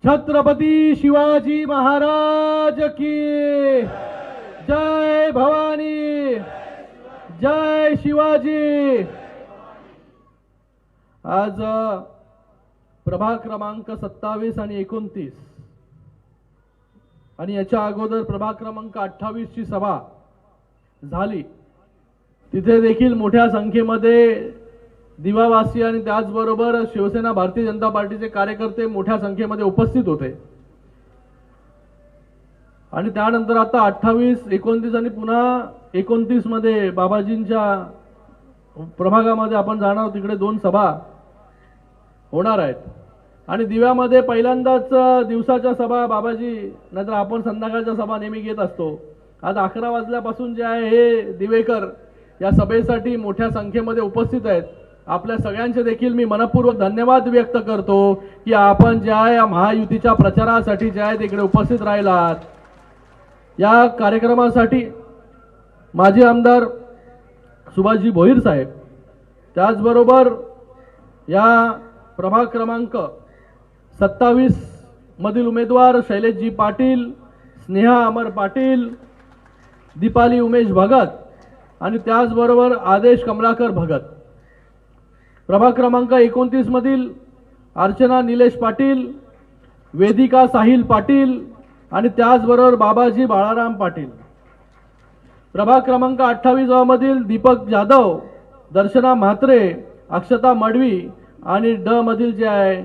छत्रपती शिवाजी महाराज की जय भवानी, जय शिवाजी। आज प्रभाग क्रमांक 27 आणि 29 आणि याच्या अगोदर प्रभाग क्रमांक 28 ची सभा झाली। तिथे देखील मोठ्या संख्येमध्ये दिवावासी आणि त्याचबरोबर शिवसेना भारतीय जनता पार्टीचे कार्यकर्ते मोठ्या संख्येमध्ये उपस्थित होते। आणि त्यानंतर आता 28, 29 आणि पुन्हा 29 मध्ये बाबाजींच्या प्रभागामध्ये आपण जाणार आहोत। तिकडे 2 सभा होणार आहेत आणि दिव्यामध्ये पहिल्यांदाच दिवसाच्या सभा बाबाजी, नाहीतर आपण संध्याकाळच्या सभा नेहमी घेत असतो। आज 11 वाजल्यापासून जे आहे हे दिवेकर या सभेसाठी मोठ्या संख्येमध्ये उपस्थित आहेत। आपल्या सगळ्यांचे देखील मी मनपूर्वक धन्यवाद व्यक्त करतो की आपण ज्या या महायुतीच्या प्रचारासाठी जे आहे तिकडे उपस्थित राहिलात। या कार्यक्रमासाठी माजी आमदार सुभाषजी भोईर साहेब, त्याचबरोबर या प्रभाग क्रमांक 27 मधील उमेदवार शैलेशजी पाटील, स्नेहा अमर पाटील, दीपाली उमेश भगत आणि त्याचबरोबर आदेश कमलाकर भगत। प्रभाग क्रमांक 29 मधील अर्चना निलेश पाटील, वेदिका साहिल पाटील आणि त्याचबरोबर बाबाजी बाळाराम पाटील। प्रभाग क्रमांक 28 मधील दीपक जाधव, दर्शना म्हात्रे, अक्षता मडवी आणि ड मधील जे आहे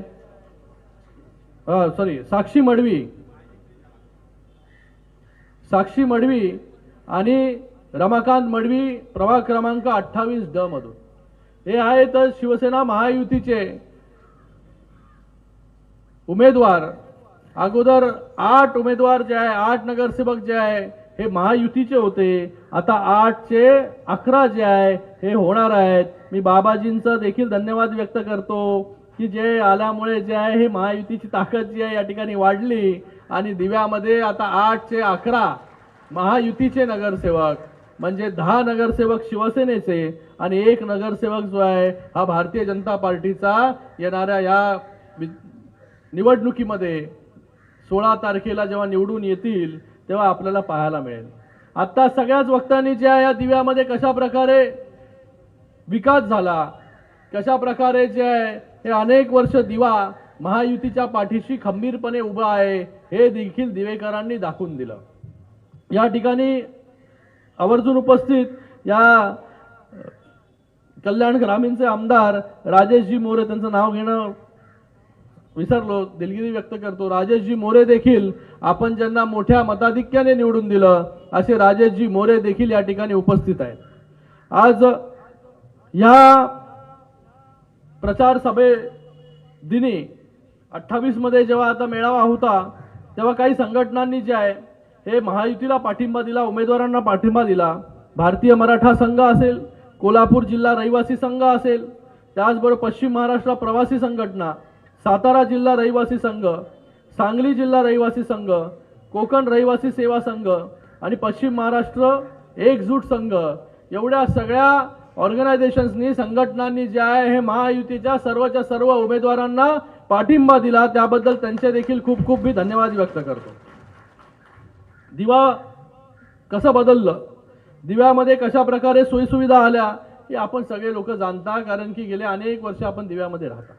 साक्षी मडवी आणि रमाकांत मडवी प्रभाग क्रमांक 28 ड मधून हे आहेत शिवसेना महायुतीचे उमेदवार। अगोदर 8 उमेदवार जे आहे, 8 नगरसेवक जे आहे हे महायुतीचे होते। आता 8 चे 11 जे आहे हे होणार आहेत। मी बाबाजींचा देखील धन्यवाद व्यक्त करतो की जे आल्यामुळे जे आहे हे महायुतीची ताकद जी आहे या ठिकाणी वाढली आणि दिव्यामध्ये आता 8 चे 11 महायुतीचे नगरसेवक, म्हणजे 10 नगरसेवक शिवसेनेचे आणि 1 नगरसेवक जो आहे हा भारतीय जनता पार्टीचा येणाऱ्या या निवडणुकीमध्ये 16 तारखेला जेव्हा निवडून येतील तेव्हा आपल्याला पाहायला मिळेल। आता सगळ्याच वक्तांनी जे आहे या दिव्यामध्ये कशा प्रकारे विकास झाला, कशा प्रकारे जे आहे हे अनेक वर्ष दिवा महायुतीच्या पाठीशी खंबीरपणे उभा आहे हे देखील दिवेकरांनी दाखवून दिलं। या ठिकाणी आवर्जून उपस्थित या कल्याण ग्रामीणचे आमदार राजेशजी मोरे, त्यांचं नाव घेणं विसरलो, दिलगिरी व्यक्त करतो। राजेशजी मोरे देखील, आपण ज्यांना मोठ्या मताधिक्याने निवडून दिलं असे राजेशजी मोरे देखील या ठिकाणी उपस्थित आहेत। आज या प्रचार सभे दिनी 28 मध्ये जेव्हा आता मेळावा होता तेव्हा काही संघटनांनी जे आहे हे महायुतीला पाठिंबा दिला, उमेदवारांना पाठिंबा दिला। भारतीय मराठा संघ असेल, कोल्हापूर जिल्हा रहिवासी संघ असेल, त्याचबरोबर पश्चिम महाराष्ट्र प्रवासी संघटना, सातारा जिल्हा रहिवासी संघ, सांगली जिल्हा रहिवासी संघ, कोकण रहिवासी सेवा संघ आणि पश्चिम महाराष्ट्र एकजूट संघ, एवढ्या सगळ्या ऑर्गनायझेशन्सनी, संघटनांनी जे आहे हे महायुतीच्या सर्वच्या सर्व उमेदवारांना पाठिंबा दिला। त्याबद्दल त्यांचे देखील खूप खूप मी धन्यवाद व्यक्त करतो। दिवा कसं बदललं, दिव्यामध्ये कशा प्रकारे सोयीसुविधा आल्या हे आपण सगळे लोक जाणता, कारण की गेले अनेक वर्ष आपण दिव्यामध्ये राहता।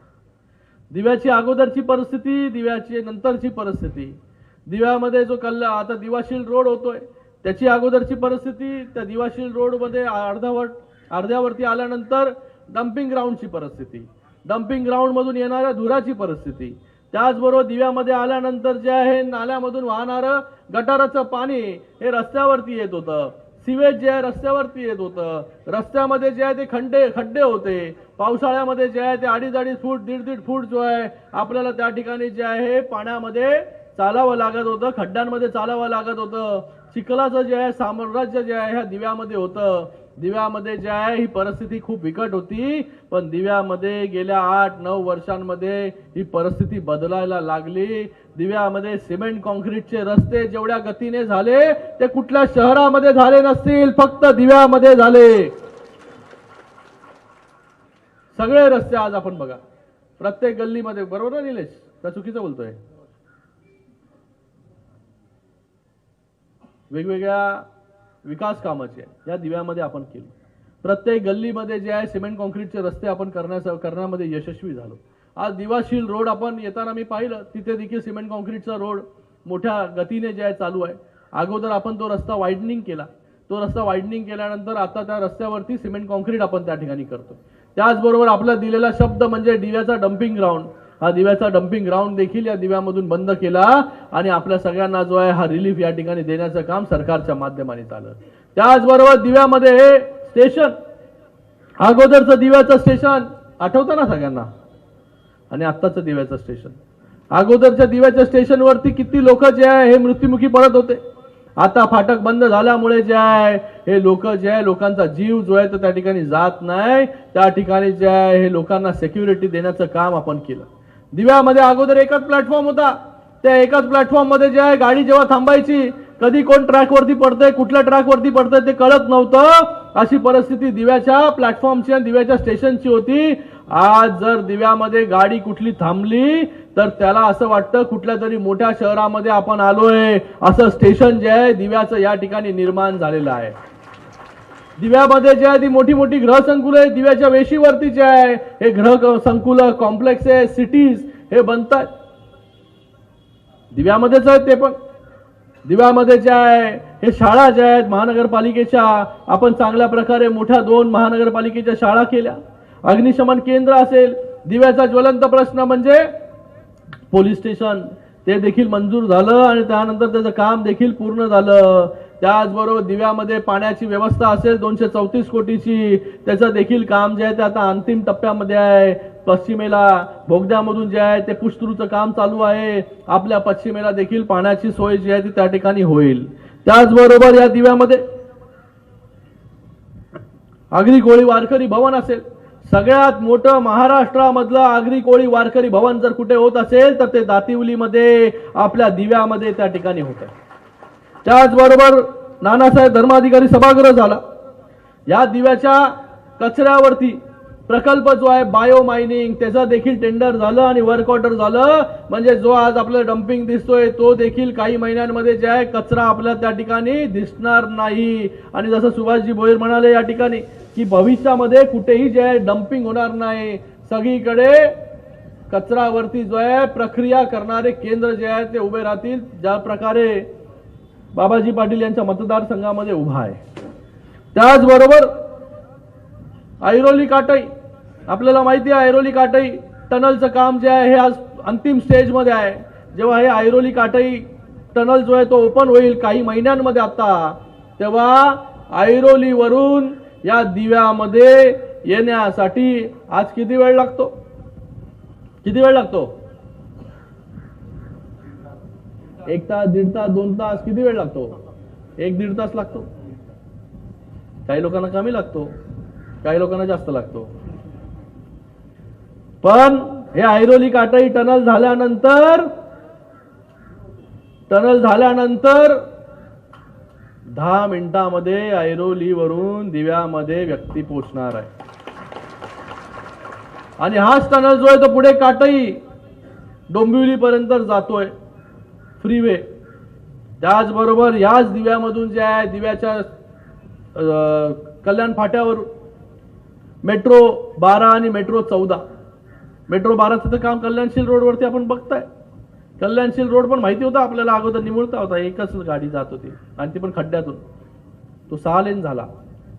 दिव्याची अगोदरची परिस्थिती, दिव्याची नंतरची परिस्थिती, दिव्यामध्ये जो आता दिवाशील रोड होतोय त्याची अगोदरची परिस्थिती, त्या दिवाशील रोडमध्ये अर्ध्यावरती आल्यानंतर डम्पिंग ग्राउंडची परिस्थिती, डम्पिंग ग्राउंड मधून येणाऱ्या धुराची परिस्थिती, त्याचबरोबर दिव्यामध्ये आल्यानंतर जे आहे नाल्यामधून वाहणारं गटाराचं पाणी हे रस्त्यावरती येत होतं, सिवेज जे आहे रस्त्यावरती येत होतं, रस्त्यामध्ये जे आहे ते खड्डे होते, पावसाळ्यामध्ये जे आहे ते 2.5 फूट 1.5 फूट जो आहे आपल्याला त्या ठिकाणी जे आहे पाण्यामध्ये चालावं लागत होतं, खड्ड्यांमध्ये चालावं लागत होतं। चिखलाचं जे आहे साम्राज्य जे आहे ह्या दिव्यामध्ये होतं। दिव्यामध्ये जे आहे ही परिस्थिती खूप बिकट होती, पण दिव्यामध्ये गेल्या 8-9 वर्षांमध्ये ही परिस्थिती बदलायला लागली। दिव्यामध्ये सिमेंट कॉन्क्रीटचे रस्ते जेवढ्या गतीने झाले ते कुठल्या शहरामध्ये झाले नसतील, फक्त दिव्यामध्ये झाले। सगळे रस्ते आज आपण बघा प्रत्येक गल्लीमध्ये, बरोबर ना निलेश, का चुकीचं बोलतोय? वेगवेगळ्या विकास कामाचे या दिव्यामध्ये आपण केली. प्रत्येक गल्लीमध्ये जे आहे सिमेंट कॉन्क्रीटचे रस्ते आपण करण्यामध्ये यशस्वी झालो. आज दिवाशील रोड आपण येताना मी पाहिलं, तिथे देखील सिमेंट कॉन्क्रीटचा रोड मोठ्या गतीने जे आहे चालू आहे. अगोदर आपण तो रस्ता वाईडनिंग केला. तो रस्ता वाईडनिंग केल्यानंतर आता त्या रस्त्यावरती सिमेंट कॉन्क्रीट आपण त्या ठिकाणी करतो. त्याचबरोबर आपला दिलेला शब्द म्हणजे दिव्याचा डम्पिंग ग्राउंड, हा दिव्याचा डम्पिंग ग्राउंड देखील या दिव्यामधून बंद केला आणि आपल्या सगळ्यांना जो आहे हा रिलीफ या ठिकाणी देण्याचं काम सरकारच्या माध्यमाने झालं. त्याचबरोबर दिव्यामध्ये हे स्टेशन, अगोदरचं दिव्याचं स्टेशन आठवतं ना सगळ्यांना, आणि आत्ताचं दिव्याचं स्टेशन. अगोदरच्या दिव्याच्या स्टेशनवरती किती लोक जे आहे हे मृत्युमुखी पडत होते. आता फाटक बंद झाल्यामुळे जे आहे हे लोक जे आहे, लोकांचा जीव जो आहे तो त्या ठिकाणी जात नाही. त्या ठिकाणी जे आहे हे लोकांना सिक्युरिटी देण्याचं काम आपण केलं. दिव्यामध्ये अगोदर एकच प्लॅटफॉर्म होता. त्या एकाच प्लॅटफॉर्म मध्ये जे आहे गाडी जेव्हा थांबायची, कधी कोण ट्रॅकवरती पडतंय, कुठल्या ट्रॅकवरती पडतंय ते कळत नव्हतं. अशी परिस्थिती दिव्याच्या प्लॅटफॉर्मची आणि दिव्याच्या स्टेशनची होती. आज जर दिव्यामध्ये गाडी कुठली थांबली तर त्याला असं वाटतं कुठल्या तरी मोठ्या शहरामध्ये आपण आलोय, असं स्टेशन जे आहे दिव्याचं या ठिकाणी निर्माण झालेलं आहे. दिव्यामध्ये जे आहे ती मोठी मोठी ग्रह संकुल आहे. दिव्याच्या वेशीवरती जे आहे हे ग्रह संकुल, कॉम्प्लेक्स आहे, सिटीज हे बनतात दिव्यामध्येच आहेत. ते पण दिव्यामध्ये जे आहे हे शाळा ज्या आहेत महानगरपालिकेच्या, आपण चांगल्या प्रकारे मोठ्या 2 महानगरपालिकेच्या शाळा केल्या. अग्निशमन केंद्र असेल, दिव्याचा ज्वलंत प्रश्न म्हणजे पोलीस स्टेशन, ते देखील मंजूर झालं आणि त्यानंतर त्याचं काम देखील पूर्ण झालं. त्याचबरोबर दिव्यामध्ये पाण्याची व्यवस्था असेल 234 कोटीची, त्याचं देखील काम जे आहे ते आता अंतिम टप्प्यामध्ये आहे. पश्चिमेला बोगद्यामधून जे आहे ते पुष्टरूचं काम चालू आहे. आपल्या पश्चिमेला देखील पाण्याची सोय जी आहे ती त्या ठिकाणी होईल. त्याचबरोबर या दिव्यामध्ये आगरी कोळी वारकरी भवन असेल, सगळ्यात मोठं महाराष्ट्रामधलं आगरी कोळी वारकरी भवन जर कुठे होत असेल तर ते दातिवलीमध्ये आपल्या दिव्यामध्ये त्या ठिकाणी होत आहे. त्याचबरोबर नानासाहेब धर्माधिकारी सभागृह झाला. या दिव्याच्या कचऱ्यावरती प्रकल्प जो आहे बायो मायनिंग, त्याचा देखील टेंडर झालं आणि वर्क ऑर्डर झालं. म्हणजे जो आज आपलं डम्पिंग दिसतोय तो देखील काही महिन्यांमध्ये जे आहे कचरा आपल्या त्या ठिकाणी दिसणार नाही. आणि जसं सुभाषजी भोईर म्हणाले या ठिकाणी की भविष्यामध्ये कुठेही जे आहे डम्पिंग होणार नाही, सगळीकडे कचरावरती जो आहे प्रक्रिया करणारे केंद्र जे आहे ते उभे राहतील, ज्या प्रकारे बाबाजी पाटील यांच्या मतदारसंघामध्ये उभा आहे. त्याचबरोबर ऐरोली काटई, आपल्याला माहिती आहे ऐरोली काटई टनलचं काम जे आहे हे आज अंतिम स्टेजमध्ये आहे. जेव्हा हे ऐरोली काटई टनल जो आहे तो ओपन होईल काही महिन्यांमध्ये आता, तेव्हा ऐरोलीवरून या दिव्यामध्ये येण्यासाठी आज किती वेळ लागतो? किती वेळ लागतो? 1 तास, 1.5 तास, 2 तास, किती वेळ लागतो? 1-1.5 तास लागतो. काही लोकांना कमी लागतो, काही लोकांना जास्त लागतो. पण हे ऐरोली काटई टनल झाल्यानंतर 10 मिनिटांमध्ये ऐरोलीवरून दिव्यामध्ये व्यक्ती पोहोचणार आहे. आणि हाच टनल जो आहे तो पुढे काटई डोंबिवलीपर्यंत जातोय, फ्रीवे. त्याचबरोबर याच दिव्यामधून जे आहे दिव्याच्या कल्याण फाट्यावर मेट्रो 12 आणि मेट्रो 14, मेट्रो 12चं काम कल्याणशील रोडवरती आपण बघताय. कल्याणशील रोड पण माहिती होता आपल्याला अगोदर, निमुळता होता, एकच गाडी जात होती आणि ती पण खड्ड्यातून. तो 6 लेन झाला.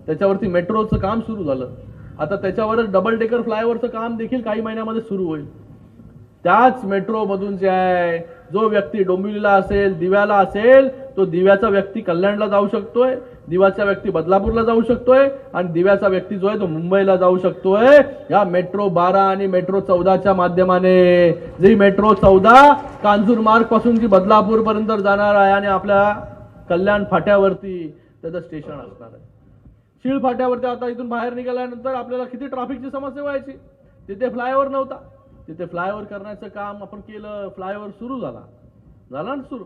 त्याच्यावरती मेट्रोचं काम सुरू झालं. आता त्याच्यावरच डबल डेकर फ्लायओव्हरचं काम देखील काही महिन्यामध्ये सुरू होईल. त्याच मेट्रो मधून जे आहे जो व्यक्ती डोंबिवलीला असेल, दिव्याला असेल, तो दिव्याचा व्यक्ती कल्याणला जाऊ शकतोय, दिव्याचा व्यक्ती बदलापूरला जाऊ शकतोय आणि दिव्याचा व्यक्ती जो आहे तो मुंबईला जाऊ शकतोय. या मेट्रो 12 आणि मेट्रो 14च्या माध्यमाने. जी मेट्रो 14 कांजूर मार्ग पासून जी बदलापूर पर्यंत जाणार आहे आणि आपल्या कल्याण फाट्यावरती त्याचं स्टेशन असणार आहे. शीळ फाट्यावरती आता इथून बाहेर निघाल्यानंतर आपल्याला किती ट्रॅफिकची समस्या व्हायची. तिथे फ्लायओव्हर नव्हता, तिथे फ्लायओव्हर करण्याचं काम आपण केलं. फ्लायओव्हर सुरू झाला ना सुरू.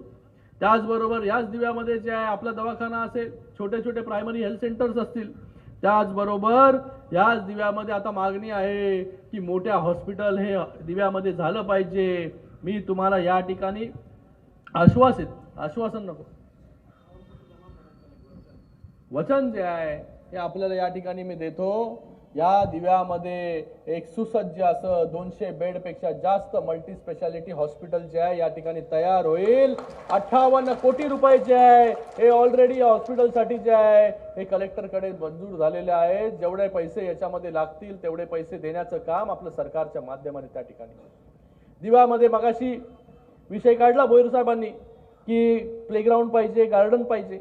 त्याचबरोबर याच दिव्यामध्ये जे आहे आपला दवाखाना असेल, छोटे छोटे प्रायमरी हेल्थ सेंटर्स असतील. त्याचबरोबर याच दिव्यामध्ये आता मागणी आहे की मोठ्या हॉस्पिटल हे दिव्यामध्ये झालं पाहिजे. मी तुम्हाला या ठिकाणी आश्वासन नको वचन जे आहे हे आपल्याला या ठिकाणी मी देतो. या दिव्यामध्ये एक सुसज्ज असं 200 बेडपेक्षा जास्त मल्टी स्पेशालिटी हॉस्पिटल जे आहे या ठिकाणी तयार होईल. 58 कोटी रुपये जे आहे हे ऑलरेडी हॉस्पिटलसाठी जे आहे हे कलेक्टरकडे मंजूर झालेले आहे. जेवढे पैसे याच्यामध्ये लागतील तेवढे पैसे देण्याचं काम आपलं सरकारच्या माध्यमाने त्या ठिकाणी. दिव्यामध्ये मगाशी विषय काढला भोईर साहेबांनी की प्लेग्राऊंड पाहिजे, गार्डन पाहिजे.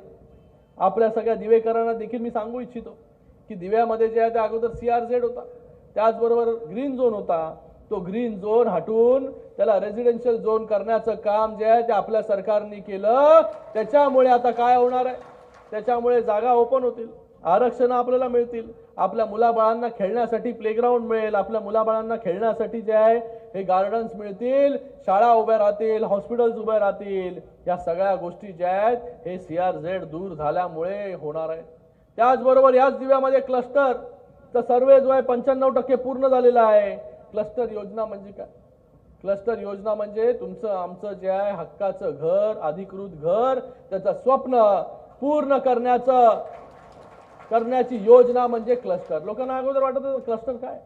आपल्या सगळ्या दिवेकरांना देखील मी सांगू इच्छितो की दिव्यामध्ये जे आहे त्या अगोदर CRZ होता, त्याचबरोबर ग्रीन झोन होता. तो ग्रीन झोन हटवून त्याला रेसिडेन्शियल झोन करण्याचं काम जे आहे ते आपल्या सरकारने केलं. त्याच्यामुळे आता काय होणार आहे, त्याच्यामुळे जागा ओपन होतील, आरक्षण आपल्याला मिळतील, आपल्या मुलाबाळांना खेळण्यासाठी प्लेग्राऊंड मिळेल, आपल्या मुलाबाळांना खेळण्यासाठी जे आहे हे गार्डन्स मिळतील, शाळा उभ्या राहतील, हॉस्पिटल्स उभ्या राहतील. या सगळ्या गोष्टी ज्या आहेत हे CRZ दूर झाल्यामुळे होणार आहे. त्याचबरोबर याच दिव्यामध्ये क्लस्टरचा सर्वे जो आहे 95% पूर्ण झालेला आहे. क्लस्टर योजना म्हणजे काय? क्लस्टर योजना म्हणजे तुमचं आमचं जे आहे हक्काचं घर, अधिकृत घर, त्याचं स्वप्न पूर्ण करण्याची योजना म्हणजे क्लस्टर. लोकांना अगोदर वाटत होतं क्लस्टर काय,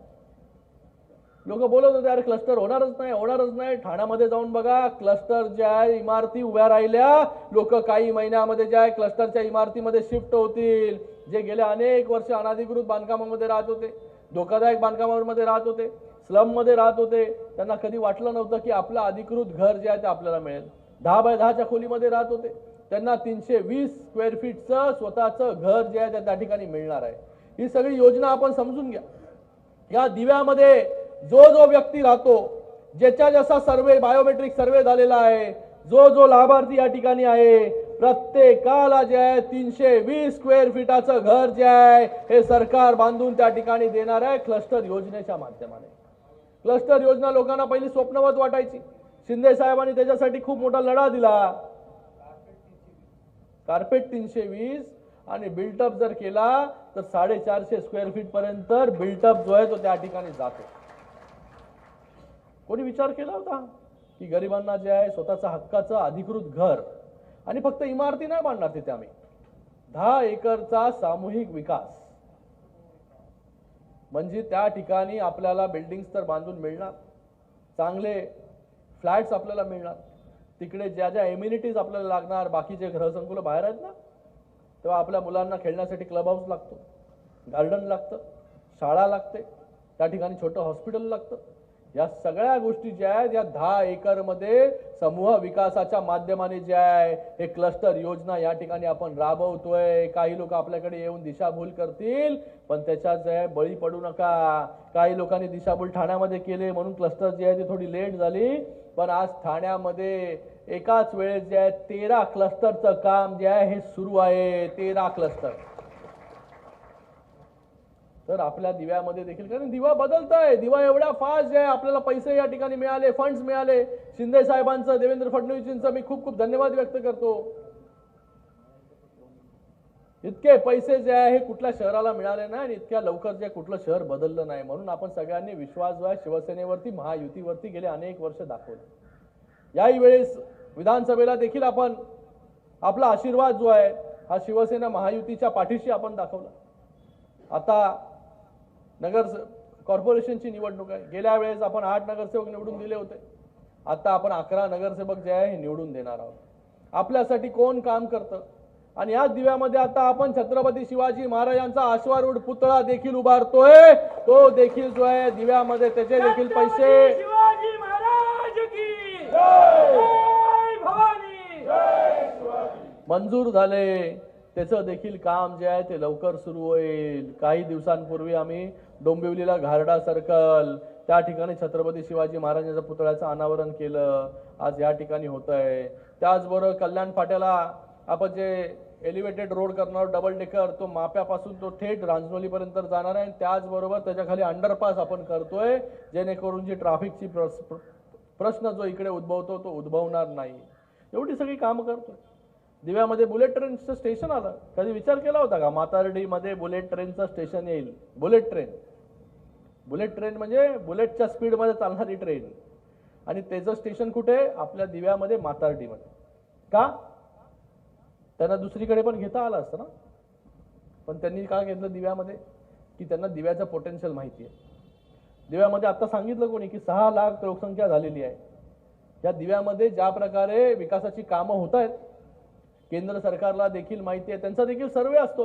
लोक बोलत होते अरे क्लस्टर होणारच नाही. ठाण्यामध्ये जाऊन बघा, क्लस्टर जे आहे इमारती उभ्या राहिल्या. लोक काही महिन्यामध्ये जे आहे क्लस्टरच्या इमारतीमध्ये शिफ्ट होतील. जे गेले अनेक वर्ष अनधिकृत बांधकामामध्ये राहत होते, धोकादायक बांधकामांमध्ये राहत होते, स्लम मध्ये राहत होते, त्यांना कधी वाटलं नव्हतं की आपलं अधिकृत घर जे आहे ते आपल्याला मिळेल. 10 बाय 10च्या खोलीमध्ये राहत होते, त्यांना 320 स्क्वेअर फीटचं स्वतःचं घर जे आहे त्या ठिकाणी मिळणार आहे. ही सगळी योजना आपण समजून घ्या. या दिव्यामध्ये जो व्यक्ती राहतो, ज्याचा सर्वे बायोमेट्रिक सर्वे झालेला आहे, जो लाभार्थी या ठिकाणी आहे, प्रत्येकाला जे आहे 320 स्क्वेअर फीटाचं घर जे आहे हे सरकार बांधून त्या ठिकाणी देणार आहे क्लस्टर योजनेच्या माध्यमाने. क्लस्टर योजना लोकांना पहिली स्वप्नवत वाटायची. शिंदे साहेबांनी त्याच्यासाठी खूप मोठा लढा दिला. कार्पेट 320 आणि बिल्टअप जर केला तर 450 स्क्वेअर फीट पर्यंत बिल्टअप जो आहे तो त्या ठिकाणी जातो. कोणी विचार केला होता की गरिबांना जे आहे स्वतःचा हक्काचं अधिकृत घर आणि फक्त इमारती नाही बांधणार तिथे आम्ही 10 एकरचा सामूहिक विकास म्हणजे त्या ठिकाणी आपल्याला बिल्डिंग्स तर बांधून मिळणार, चांगले फ्लॅट्स आपल्याला मिळणार, तिकडे ज्या एम्युनिटीज आपल्याला लागणार, बाकीचे गृहसंकुल बाहेर आहेत ना, तेव्हा आपल्या मुलांना खेळण्यासाठी क्लब हाऊस लागतो, गार्डन लागतं, शाळा लागते, त्या ठिकाणी छोटं हॉस्पिटल लागतं. या सगळ्या गोष्टी ज्या आहेत या 10 एकरमध्ये समूह विकासाच्या माध्यमाने जे आहे हे क्लस्टर योजना या ठिकाणी आपण राबवतोय. काही लोक आपल्याकडे येऊन दिशाभूल करतील, पण त्याच्यात जे आहे बळी पडू नका. काही लोकांनी दिशाभूल ठाण्यामध्ये केले म्हणून क्लस्टर जी आहे ती थोडी लेट झाली, पण आज ठाण्यामध्ये एकाच वेळेस जे आहे 13 क्लस्टरचं काम जे आहे हे सुरू आहे. 13 क्लस्टर. तर आपल्या दिव्यामध्ये देखील, कारण दिवा बदलतोय, दिवा एवढा फास्ट आहे, आपल्याला पैसे या ठिकाणी मिळाले, फंड्स मिळाले. शिंदे साहेबांचं, देवेंद्र फडणवीसांचं मी खूप खूप धन्यवाद व्यक्त करतो. इतके पैसे जे आहे हे कुठल्या शहराला मिळाले नाही आणि इतक्या लवकर जे कुठलं शहर बदललं नाही. म्हणून आपण सगळ्यांनी विश्वास जो आहे शिवसेनेवरती, महायुतीवरती गेले अनेक वर्ष दाखवले. याही वेळेस विधानसभेला देखील आपण आपला आशीर्वाद जो आहे हा शिवसेना महायुतीच्या पाठीशी आपण दाखवला. आता नगर कॉर्पोरेशनची निवडणूक आहे. गेल्या वेळेस आपण 8 नगरसेवक निवडून दिले होते. आता आपण 11 नगरसेवक जे आहे हे निवडून देणार आहोत. आपल्यासाठी कोण काम करतं आणि याच दिव्यामध्ये आता आपण छत्रपती शिवाजी महाराजांचा अश्वारूढ पुतळा देखील उभारतोय. तो देखील जो आहे दिव्यामध्ये त्याचे देखील पैसे शिवाजी महाराज की जय भवानी मंजूर झाले. त्याचं देखील काम जे आहे ते लवकर सुरू होईल. काही दिवसांपूर्वी आम्ही डोंबिवलीला घारडा सर्कल त्या ठिकाणी छत्रपती शिवाजी महाराजांच्या पुतळ्याचं अनावरण केलं. आज या ठिकाणी होत आहे. त्याचबरोबर कल्याण फाट्याला आपण जे एलिव्हेटेड रोड करणार डबल डेकर, तो माप्यापासून तो थेट रांजनोलीपर्यंत जाणार आहे. त्याचबरोबर त्याच्याखाली अंडरपास आपण करतोय जेणेकरून जी ट्रॅफिकची प्रश्न जो इकडे उद्भवतो तो उद्भवणार नाही. एवढी सगळी कामं करतोय. दिव्यामध्ये बुलेट ट्रेनचं स्टेशन आलं. कधी विचार केला होता का मातार्डीमध्ये बुलेट ट्रेनचं स्टेशन येईल? बुलेट ट्रेन म्हणजे बुलेटच्या स्पीडमध्ये चालणारी ट्रेन. आणि त्याचं स्टेशन कुठे? आपल्या दिव्यामध्ये, मातार्डीमध्ये. का? त्यांना दुसरीकडे पण घेता आलं असतं ना. पण त्यांनी काय घेतलं दिव्यामध्ये की त्यांना दिव्याचं पोटेन्शियल माहिती आहे. दिव्यामध्ये आता सांगितलं कोणी की 6 लाख लोकसंख्या झालेली आहे. या दिव्यामध्ये ज्या प्रकारे विकासाची कामं होत आहेत, केंद्र सरकारला देखील माहिती आहे, त्यांचा देखील सर्वे असतो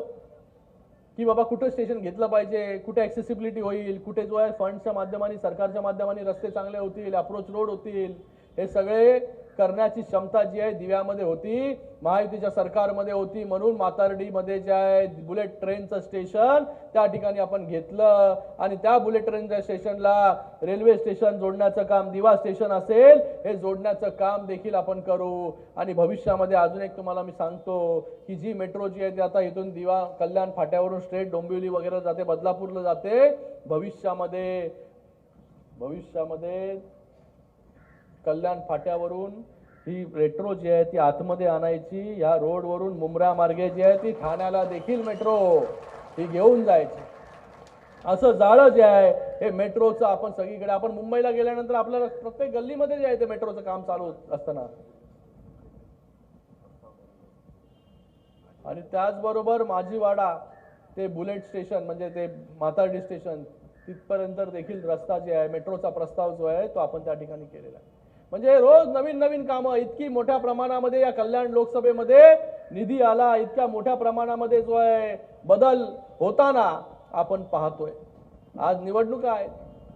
की बाबा कुठे स्टेशन घेतलं पाहिजे, कुठे ॲक्सेसिबिलिटी होईल, कुठे जो आहे फंड्सच्या माध्यमाने सरकारच्या माध्यमाने रस्ते चांगले होतील, अप्रोच रोड होतील, हे सगळे करण्याची क्षमता जी आहे दिव्यामध्ये होती, महायुतीच्या सरकारमध्ये होती. म्हणून मातार्डीमध्ये जे आहे बुलेट ट्रेनचं स्टेशन त्या ठिकाणी आपण घेतलं आणि त्या बुलेट ट्रेनच्या स्टेशनला रेल्वे स्टेशन जोडण्याचं काम, दिवा स्टेशन असेल हे जोडण्याचं काम देखील आपण करू. आणि भविष्यामध्ये अजून एक तुम्हाला मी सांगतो की जी मेट्रो जी आहे ती आता इथून दिवा कल्याण फाट्यावरून स्ट्रेट डोंबिवली वगैरे जाते, बदलापूरला जाते. भविष्यामध्ये कल्याण फाट्यावरून ही मेट्रो जी आहे ती आतमध्ये आणायची, या रोडवरून मुंब्रा मार्गे जी आहे ती ठाण्याला देखील मेट्रो ही घेऊन जायची. असं जाळं जे आहे हे मेट्रोचं आपण सगळीकडे, आपण मुंबईला गेल्यानंतर आपल्याला प्रत्येक गल्लीमध्ये जे आहे ते मेट्रोचं काम चालू असताना. आणि त्याचबरोबर माझीवाडा ते बुलेट स्टेशन म्हणजे ते मातार्डी स्टेशन तिथपर्यंत देखील रस्ता जे आहे मेट्रोचा प्रस्ताव जो आहे तो आपण त्या ठिकाणी केलेला आहे. म्हणजे रोज नवीन नवीन कामं, इतकी मोठ्या प्रमाणामध्ये या कल्याण लोकसभेमध्ये निधी आला, इतक्या मोठ्या प्रमाणामध्ये जो आहे बदल होताना आपण पाहतोय. आज निवडणूक आहे,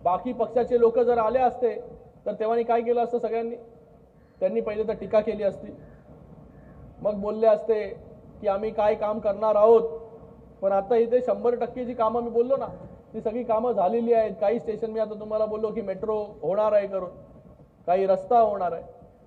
बाकी पक्षाचे लोक जर आले असते तर तेव्हा काय केलं असतं सगळ्यांनी? त्यांनी पहिले तर टीका केली असती, मग बोलले असते की आम्ही काय काम करणार आहोत. पण आता इथे 100% जी कामं मी बोललो ना ती सगळी कामं झालेली आहेत. काही स्टेशन मी आता तुम्हाला बोललो की मेट्रो होणार आहे करून, काही रस्ता होणार आहे.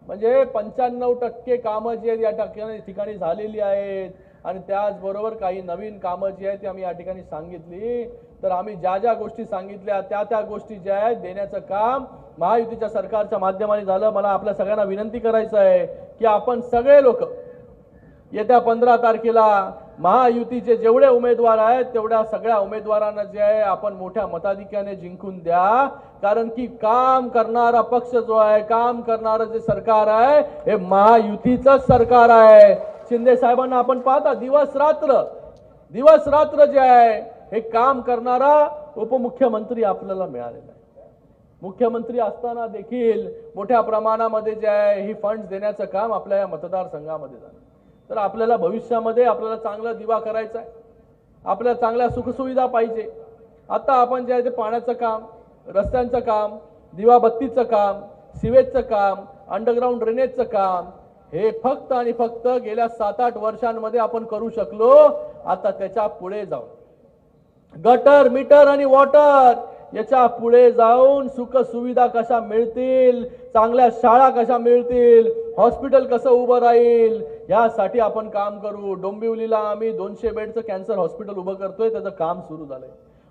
म्हणजे 95% कामं जी आहेत या ठिकाणी झालेली आहेत. आणि त्याचबरोबर काही नवीन कामं जी आहेत ती आम्ही या ठिकाणी सांगितली. तर आम्ही ज्या ज्या गोष्टी सांगितल्या त्या गोष्टी ज्या आहेत देण्याचं काम महायुतीच्या सरकारच्या माध्यमाने झालं. मला आपल्या सगळ्यांना विनंती करायचं आहे की आपण सगळे लोक येत्या 15 तारखेला महायुतीचे जेवढे उमेदवार आहेत तेवढ्या सगळ्या उमेदवारांना जे आहे आपण मोठ्या मताधिक्याने जिंकून द्या. कारण की काम करणारा पक्ष जो आहे, काम करणारं जे सरकार आहे हे महायुतीचंच सरकार आहे. शिंदे साहेबांना आपण पाहता दिवस रात्र जे आहे हे काम करणारा उपमुख्यमंत्री आपल्याला मिळालेला आहे. मुख्यमंत्री असताना देखील मोठ्या प्रमाणामध्ये जे आहे ही फंड्स देण्याचं काम आपल्या या मतदारसंघामध्ये झालं. तर आपल्याला भविष्यामध्ये आपल्याला चांगला दिवा करायचा आहे, आपल्याला चांगल्या सुखसुविधा पाहिजे. आता आपण जे आहे ते पाण्याचं काम, रस्त्यांचं काम, दिवाबत्तीचं काम, सिवेजचं काम, अंडरग्राऊंड ड्रेनेजचं काम हे फक्त आणि फक्त गेल्या 7-8 वर्षांमध्ये आपण करू शकलो. आता त्याच्या पुढे जाऊन गटर, मीटर आणि वॉटर याच्या पुढे जाऊन सुख सुविधा कशा मिळतील, चांगल्या शाळा कशा मिळतील, हॉस्पिटल कसं उभं राहील यासाठी आपण काम करू. डोंबिवलीला आम्ही 200 बेडचं कॅन्सर हॉस्पिटल उभं करतोय, त्याचं काम सुरू झालंय.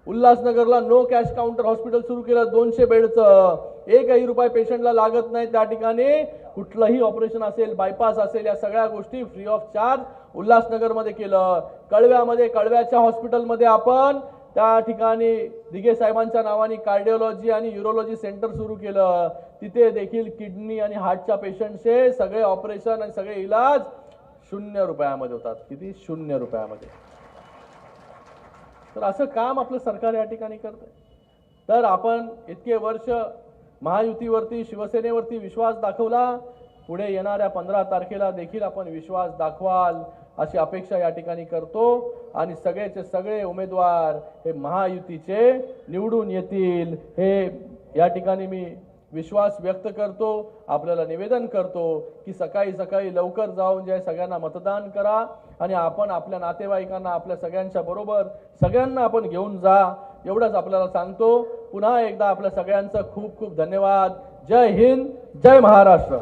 उल्हासनगरला नो कॅश काउंटर हॉस्पिटल सुरू केलं 200 बेडचं. एकही रुपये पेशंटला लागत नाही. त्या ठिकाणी कुठलंही ऑपरेशन असेल, बायपास असेल, या सगळ्या गोष्टी फ्री ऑफ चार्ज उल्हासनगरमध्ये केलं. कळव्याच्या हॉस्पिटलमध्ये आपण त्या ठिकाणी दिघे साहेबांच्या नावाने कार्डिओलॉजी आणि यूरोलॉजी सेंटर सुरू केलं. तिथे देखील किडनी आणि हार्टच्या पेशंटचे सगळे ऑपरेशन आणि सगळे इलाज 0 रुपयामध्ये होतात. किती? 0 रुपयामध्ये. तर असं काम आपलं सरकार या ठिकाणी करतंय. तर आपण इतके वर्ष महायुतीवरती, शिवसेनेवरती विश्वास दाखवला. पुढे येणाऱ्या 15 तारखेला देखील आपण विश्वास दाखवाल अशी अपेक्षा या ठिकाणी करतो. आणि सगळेचे सगळे उमेदवार हे महायुतीचे निवडून येतील हे या ठिकाणी मी विश्वास व्यक्त करतो. आपल्याला निवेदन करतो की सकाळी लवकर जाऊन जे सगळ्यांना मतदान करा आणि आपण आपल्या नातेवाईकांना, आपल्या सगळ्यांच्या बरोबर सगळ्यांना आपण घेऊन जा, एवढंच आपल्याला सांगतो. पुन्हा एकदा आपल्या सगळ्यांचं खूप खूप धन्यवाद. जय हिंद, जय महाराष्ट्र.